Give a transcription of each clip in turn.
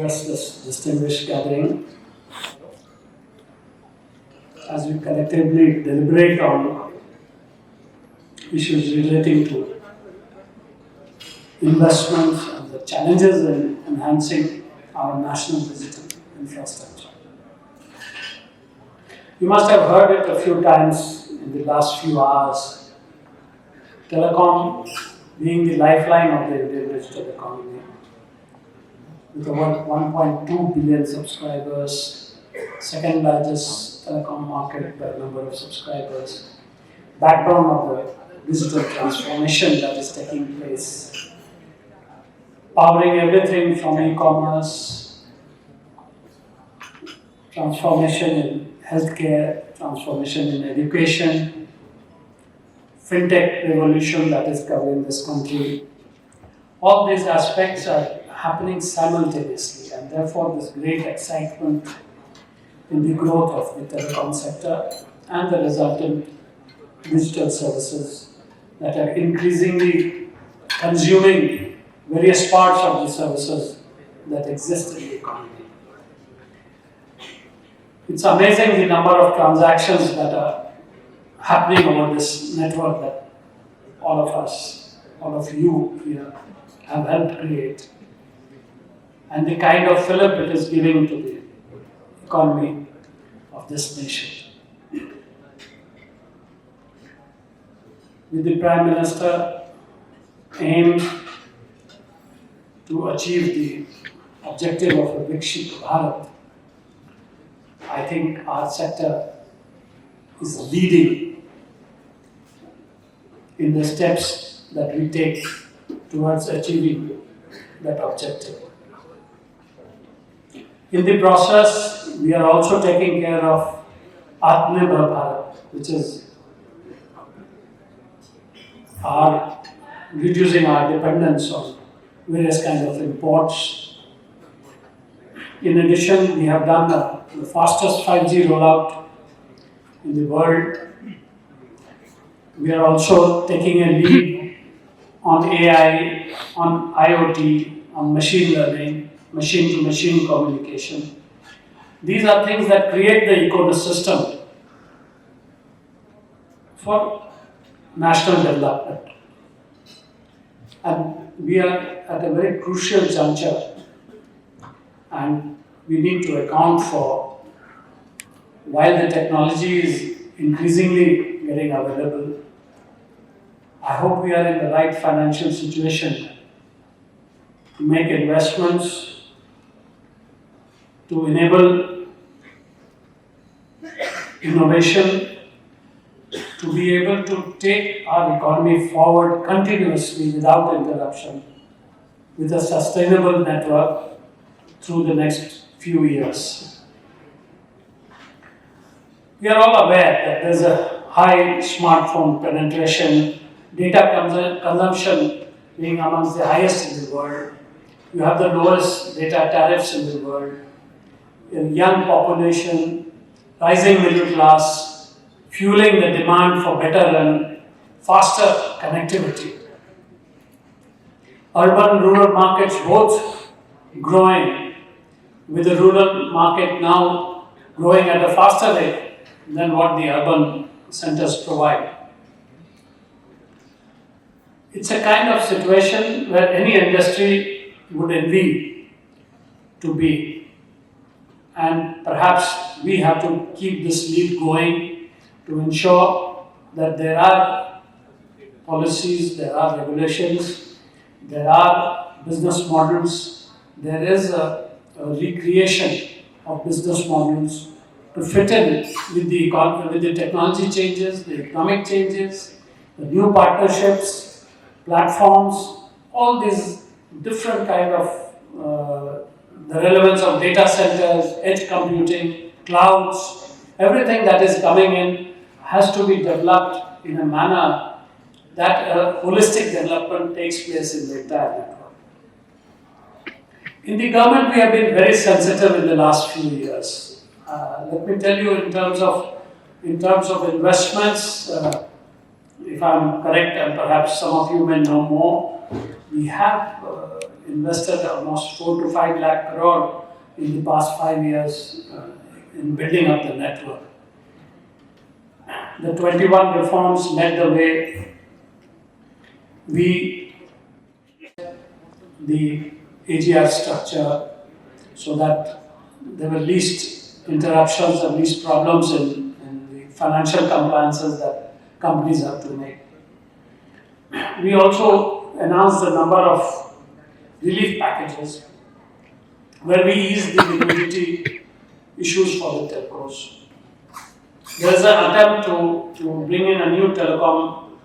address this distinguished gathering as we collectively deliberate on issues relating to investments and the challenges in enhancing our national digital infrastructure. You must have heard it a few times in the last few hours. Telecom being the lifeline of the Indian digital economy, with over 1.2 billion subscribers, second largest telecom market by number of subscribers, backbone of the digital transformation that is taking place, powering everything from e-commerce, transformation in healthcare, transformation in education, fintech revolution that is covering this country. All these aspects are happening simultaneously, and therefore this great excitement in the growth of the telecom sector and the resultant digital services that are increasingly consuming various parts of the services that exist in the economy. It's amazing the number of transactions that are happening over this network that all of us, all of you here have helped create, and the kind of fillip it is giving to the economy of this nation. With the Prime Minister aim to achieve the objective of a Viksit Bharat, I think our sector is leading in the steps that we take towards achieving that objective. In the process, we are also taking care of Atmanirbhar Bharat, which is reducing our dependence on various kinds of imports. In addition, we have done the fastest 5G rollout in the world. We are also taking a lead on AI, on IoT, on machine learning, machine-to-machine communication. These are things that create the ecosystem for national development. And we are at a very crucial juncture, and we need to account for, while the technology is increasingly getting available, I hope we are in the right financial situation to make investments to enable innovation, to be able to take our economy forward continuously without interruption, with a sustainable network through the next few years. We are all aware that there is a high smartphone penetration, data consumption being amongst the highest in the world. You have the lowest data tariffs in the world, a young population, rising middle class, fueling the demand for better and faster connectivity. Urban-rural markets both growing, with the rural market now growing at a faster rate than what the urban centers provide. It's a kind of situation where any industry would envy to be. And perhaps we have to keep this lead going to ensure that there are policies, there are regulations, there are business models, there is a recreation of business models to fit in with the technology changes, the economic changes, the new partnerships, platforms, all these different kind of the relevance of data centers, edge computing, clouds, everything that is coming in has to be developed in a manner that holistic development takes place in the entire network. In the government, we have been very sensitive in the last few years. Let me tell you, in terms of investments, if I'm correct, and perhaps some of you may know more, we have invested almost 4 to 5 lakh crore in the past 5 years in building up the network. The 21 reforms led the way. We the AGR structure so that there were least interruptions and least problems in the financial compliances that companies have to make. We also announced a number of relief packages where we eased the liquidity issues for the telcos. There is an attempt to bring in a new telecom.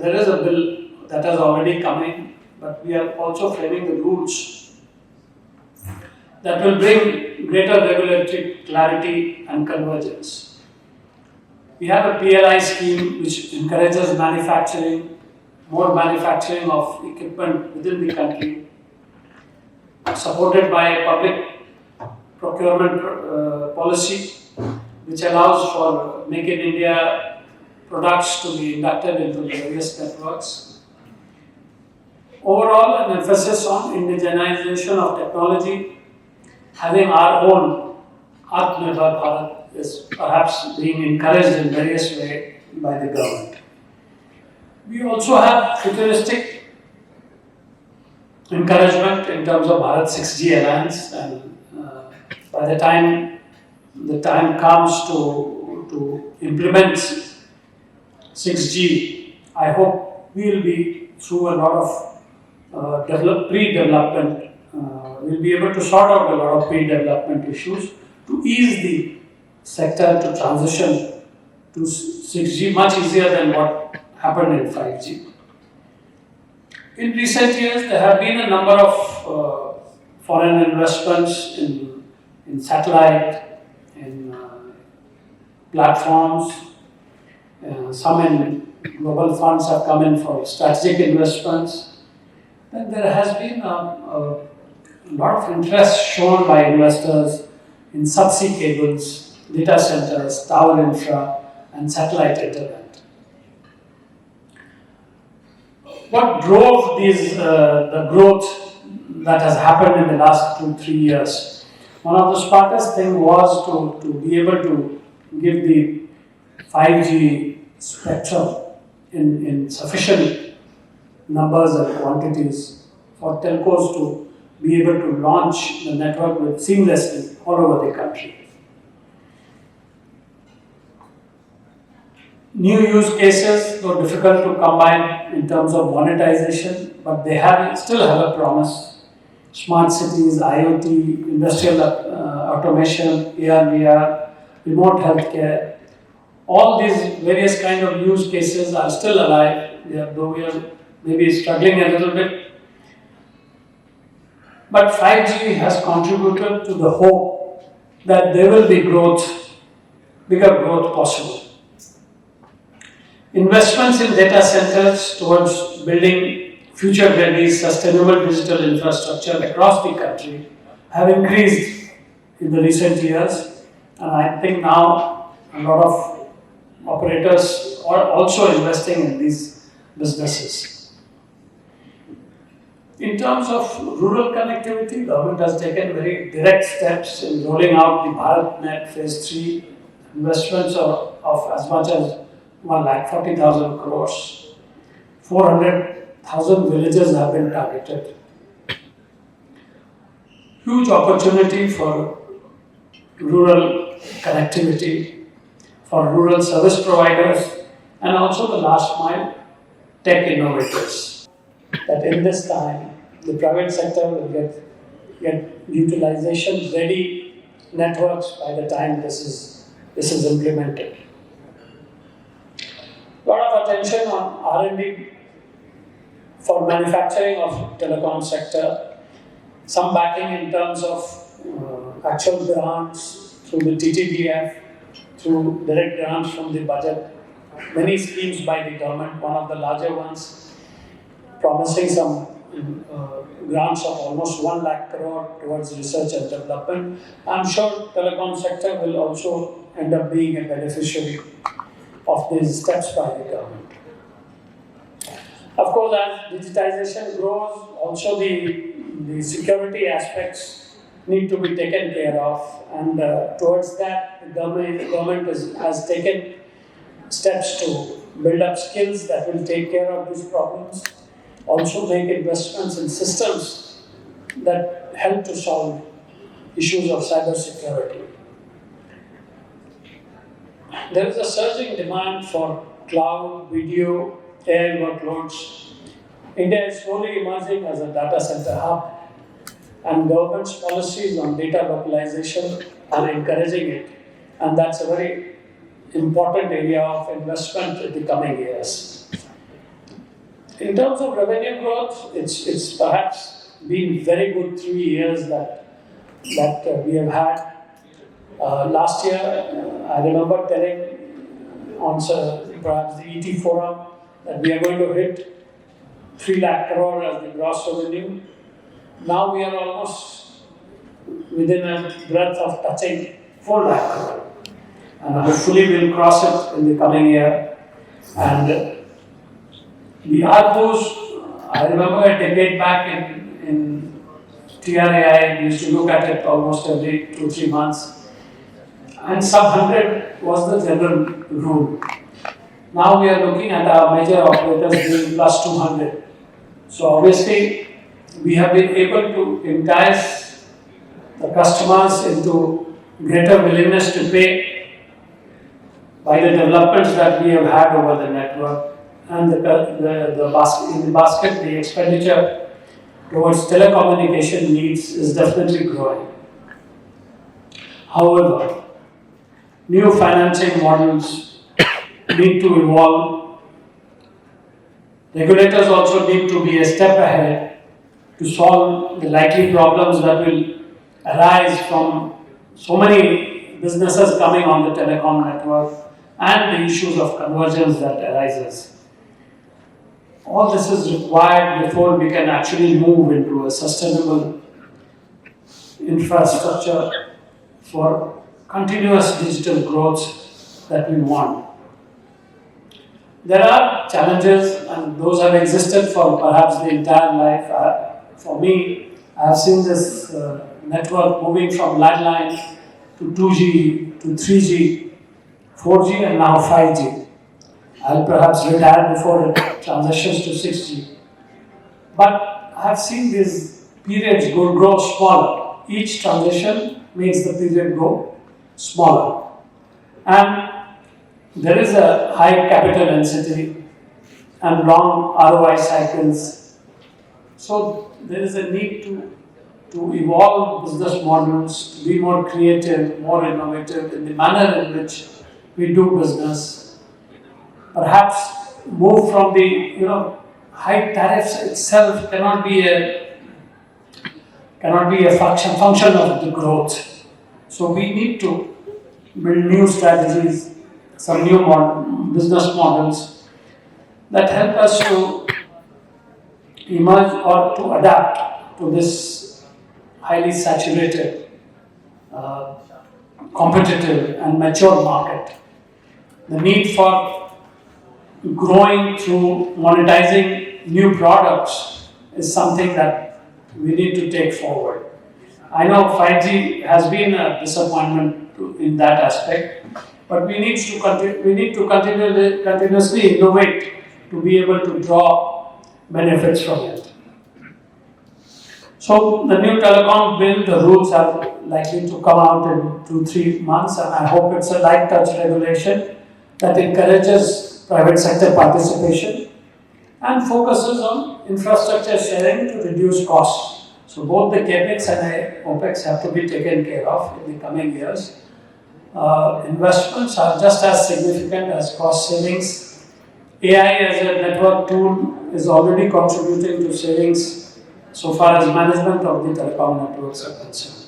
There is a bill that has already come in, but we are also framing the rules that will bring greater regulatory clarity and convergence. We have a PLI scheme which encourages more manufacturing of equipment within the country, supported by a public procurement policy which allows for Make in India products to be inducted into the various networks. Overall, an emphasis on indigenization of technology, having our own Atmanirbhar Bharat is perhaps being encouraged in various ways by the government. We also have futuristic encouragement in terms of Bharat 6G Alliance, and by the time comes to implement 6G, I hope we will be through a lot of pre-development. We'll be able to sort out a lot of pre-development issues to ease the sector to transition to 6G much easier than what happened in 5G. In recent years, there have been a number of foreign investments in satellite, in platforms. Some in global funds have come in for strategic investments. And there has been a lot of interest shown by investors in subsea cables, data centers, tower infra, and satellite internet. What drove the growth that has happened in the last 2-3 years? One of the smartest things was to be able to give the 5G spectrum in sufficient numbers and quantities for telcos to be able to launch the network seamlessly all over the country. New use cases were difficult to combine in terms of monetization, but they still have a promise. Smart cities, IoT, industrial automation, AR/VR, remote healthcare, all these various kind of use cases are still alive, though we are maybe struggling a little bit. But 5G has contributed to the hope that there will be bigger growth possible. Investments in data centers towards building future-ready, sustainable digital infrastructure across the country have increased in the recent years, and I think now a lot of operators are also investing in these businesses. In terms of rural connectivity, government has taken very direct steps in rolling out the BharatNet Phase 3 investments of as much as 1,40,000 crores. 400,000 villages have been targeted. Huge opportunity for rural connectivity, for rural service providers, and also the last mile tech innovators. That in this time, the private sector will get utilization ready networks by the time this is implemented. A lot of attention on R&D for manufacturing of telecom sector, some backing in terms of actual grants through the TTDF, through direct grants from the budget, many schemes by the government, one of the larger ones promising some grants of almost 1 lakh crore towards research and development. I'm sure telecom sector will also end up being a beneficiary of these steps by the government. Of course, as digitization grows, also the the security aspects need to be taken care of, and towards that, the government has taken steps to build up skills that will take care of these problems, also make investments in systems that help to solve issues of cybersecurity. There is a surging demand for cloud, video, AI workloads. India is slowly emerging as a data center hub, and government's policies on data localization are encouraging it, and that's a very important area of investment in the coming years. In terms of revenue growth, it's perhaps been very good 3 years that we have had. Last year, I remember telling on perhaps the ET forum that we are going to hit 3 lakh crore as the gross revenue. Now we are almost within a breadth of touching 4 lakh crore. And hopefully we'll cross it in the coming year. And the ARPUs, I remember a decade back in TRAI, we used to look at it almost every 2-3 months. And sub 100 was the general rule. Now we are looking at our major operators being plus 200. So obviously, we have been able to entice the customers into greater willingness to pay by the developments that we have had over the network, and in the basket, the expenditure towards telecommunication needs is definitely growing. However, new financing models need to evolve. Regulators also need to be a step ahead to solve the likely problems that will arise from so many businesses coming on the telecom network and the issues of convergence that arises. All this is required before we can actually move into a sustainable infrastructure for continuous digital growth that we want. There are challenges, and those have existed for perhaps the entire life. For me, I have seen this network moving from landline to 2G to 3G, 4G, and now 5G. I'll perhaps retire before it transitions to 6G. But I have seen these periods grow smaller. Each transition makes the period go smaller. And there is a high capital density and long ROI cycles. So there is a need to evolve business models, to be more creative, more innovative in the manner in which we do business. Perhaps move from the high tariffs itself cannot be a function of the growth. So we need to build new strategies, some new business models that help us to emerge or to adapt to this highly saturated, competitive and mature market. The need for growing through monetizing new products is something that we need to take forward. I know 5G has been a disappointment in that aspect, but we need to continuously innovate to be able to draw benefits from it. So the new telecom bill, the rules are likely to come out in 2-3 months, and I hope it's a light touch regulation that encourages private sector participation and focuses on infrastructure sharing to reduce costs. So both the CAPEX and OPEX have to be taken care of in the coming years. Investments are just as significant as cost savings. AI as a network tool is already contributing to savings so far as management of the telecom networks are concerned.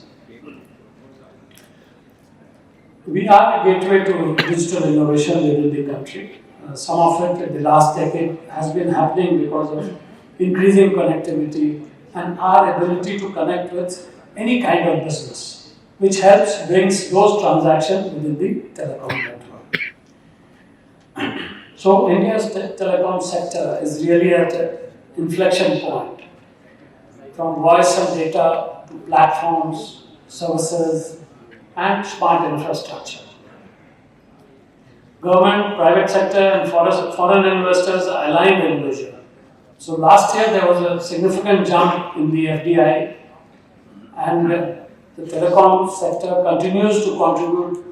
We are a gateway to digital innovation within the country. Some of it in the last decade has been happening because of increasing connectivity and our ability to connect with any kind of business, which brings those transactions within the telecom network. So India's telecom sector is really at an inflection point. from voice and data to platforms, services, and smart infrastructure. Government, private sector, and foreign investors are aligned in vision. So last year there was a significant jump in the FDI, and the telecom sector continues to contribute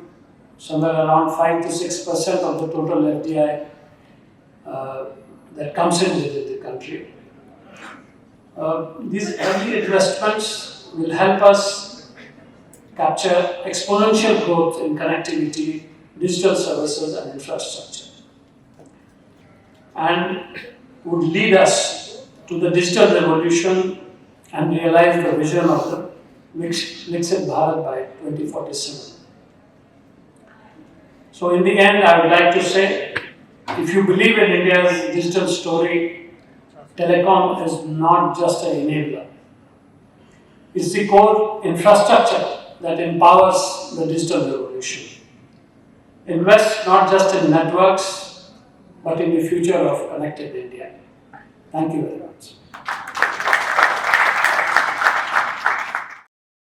somewhere around 5 to 6% of the total FDI that comes in within the country. These early investments will help us capture exponential growth in connectivity, digital services, and infrastructure, and would lead us to the digital revolution and realize the vision of the Viksit Bharat by 2047. So in the end, I would like to say, if you believe in India's digital story, telecom is not just an enabler. It's the core infrastructure that empowers the digital revolution. Invest not just in networks, but in the future of connected India. Thank you very much.